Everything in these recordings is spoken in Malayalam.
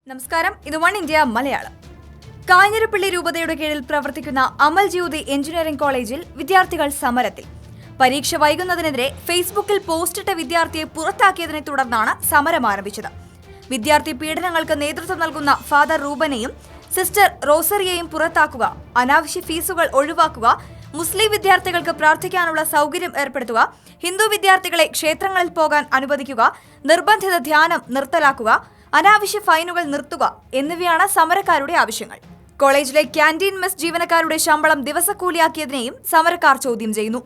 നമസ്കാരം, ഇത് വൺ ഇന്ത്യ മലയാളം. കാഞ്ഞിരപ്പള്ളി രൂപതയുടെ കീഴിൽ പ്രവർത്തിക്കുന്ന അമൽ ജ്യോതി എഞ്ചിനീയറിംഗ് കോളേജിൽ വിദ്യാർത്ഥികൾ സമരത്തിൽ. പരീക്ഷ വൈകുന്നതിനെതിരെ ഫേസ്ബുക്കിൽ പോസ്റ്റിട്ട വിദ്യാർത്ഥിയെ പുറത്താക്കിയതിനെ തുടർന്നാണ് സമരം ആരംഭിച്ചത്. വിദ്യാർത്ഥി പീഡനങ്ങൾക്ക് നേതൃത്വം നൽകുന്ന ഫാദർ റൂബനെയും സിസ്റ്റർ റോസറിയെയും പുറത്താക്കുക, അനാവശ്യ ഫീസുകൾ ഒഴിവാക്കുക, മുസ്ലിം വിദ്യാർത്ഥികൾക്ക് പ്രാർത്ഥിക്കാനുള്ള സൗകര്യം ഏർപ്പെടുത്തുക, ഹിന്ദു വിദ്യാർത്ഥികളെ ക്ഷേത്രങ്ങളിൽ പോകാൻ അനുവദിക്കുക, നിർബന്ധിത ധ്യാനം നിർത്തലാക്കുക, അനാവശ്യ ഫൈനുകൾ നിർത്തുക എന്നിവയാണ് സമരക്കാരുടെ ആവശ്യങ്ങൾ. കോളേജിലെ ക്യാന്റീൻ മെസ് ജീവനക്കാരുടെ ശമ്പളം ദിവസക്കൂലിയാക്കിയതിനെയും സമരക്കാർ ചോദ്യം ചെയ്യുന്നു.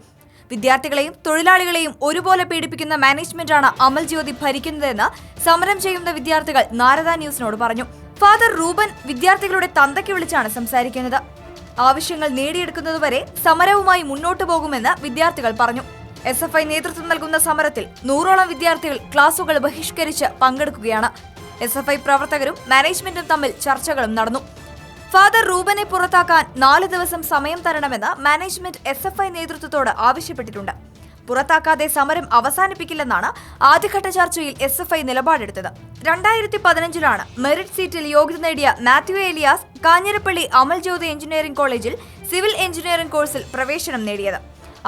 വിദ്യാർത്ഥികളെയും തൊഴിലാളികളെയും ഒരുപോലെ പീഡിപ്പിക്കുന്ന മാനേജ്മെന്റാണ് അമൽ ജ്യോതി ഭരിക്കുന്നതെന്ന് സമരം ചെയ്യുന്ന വിദ്യാർത്ഥികൾ നാരദ ന്യൂസിനോട് പറഞ്ഞു. ഫാദർ റൂബൻ വിദ്യാർത്ഥികളുടെ തന്തയ്ക്ക് വിളിച്ചാണ് സംസാരിക്കുന്നത്. ആവശ്യങ്ങൾ നേടിയെടുക്കുന്നതുവരെ സമരവുമായി മുന്നോട്ടു പോകുമെന്ന് വിദ്യാർത്ഥികൾ പറഞ്ഞു. SFI നേതൃത്വം നൽകുന്ന സമരത്തിൽ 100ഓളം വിദ്യാർത്ഥികൾ ക്ലാസുകൾ ബഹിഷ്കരിച്ച് പങ്കെടുക്കുകയാണ്. SFI പ്രവർത്തകരും മാനേജ്മെന്റും തമ്മിൽ ചർച്ചകളും നടന്നു. ഫാദർ റൂബനെ പുറത്താക്കാൻ 4 ദിവസം സമയം തരണമെന്ന് മാനേജ്മെന്റ് SFI നേതൃത്വത്തോട് ആവശ്യപ്പെട്ടിട്ടുണ്ട്. പുറത്താക്കാതെ സമരം അവസാനിപ്പിക്കില്ലെന്നാണ് ആദ്യഘട്ട ചർച്ചയിൽ SFI നിലപാടെടുത്തത്. 2015 മെറിറ്റ് സീറ്റിൽ യോഗ്യത നേടിയ മാത്യു എലിയാസ് കാഞ്ഞിരപ്പള്ളി അമൽ ജ്യോതി എഞ്ചിനീയറിംഗ് കോളേജിൽ സിവിൽ എഞ്ചിനീയറിംഗ് കോഴ്സിൽ പ്രവേശനം നേടിയത്.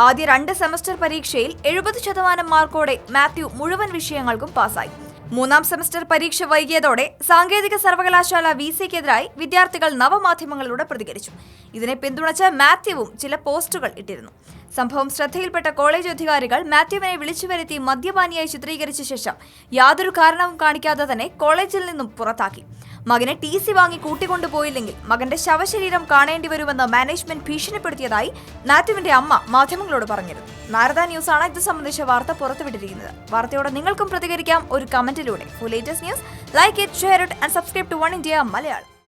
ആദ്യ 2 സെമസ്റ്റർ പരീക്ഷയിൽ 70% മാർക്കോടെ മാത്യു മുഴുവൻ വിഷയങ്ങൾക്കും പാസ്സായി. 3ാം സെമസ്റ്റർ പരീക്ഷ വൈകിയതോടെ സാങ്കേതിക സർവകലാശാല VCക്കെതിരായി വിദ്യാർത്ഥികൾ നവമാധ്യമങ്ങളിലൂടെ പ്രതികരിച്ചു. ഇതിനെ പിന്തുണച്ച് മാത്യുവും ചില പോസ്റ്റുകൾ ഇട്ടിരുന്നു. സംഭവം ശ്രദ്ധയിൽപ്പെട്ട കോളേജ് അധികാരികൾ മാത്യുവിനെ വിളിച്ചുവരുത്തി മദ്യപാനിയായി ചിത്രീകരിച്ച ശേഷം യാതൊരു കാരണവും കാണിക്കാതെ തന്നെ കോളേജിൽ നിന്നും പുറത്താക്കി. മകനെ TC വാങ്ങി കൂട്ടിക്കൊണ്ടുപോയില്ലെങ്കിൽ മകന്റെ ശവശരീരം കാണേണ്ടി വരുമെന്ന് മാനേജ്മെന്റ് ഭീഷണിപ്പെടുത്തിയതായി മാത്യുവിന്റെ അമ്മ മാധ്യമങ്ങളോട് പറഞ്ഞിരുന്നു. നാരദ ന്യൂസാണ് ഇത് സംബന്ധിച്ച വാർത്ത പുറത്തുവിട്ടിരിക്കുന്നത്. വാർത്തയോടെ നിങ്ങൾക്കും പ്രതികരിക്കാം ഒരു കമന്റിലൂടെ. For latest news, like it, share it and subscribe to Oneindia Malayalam.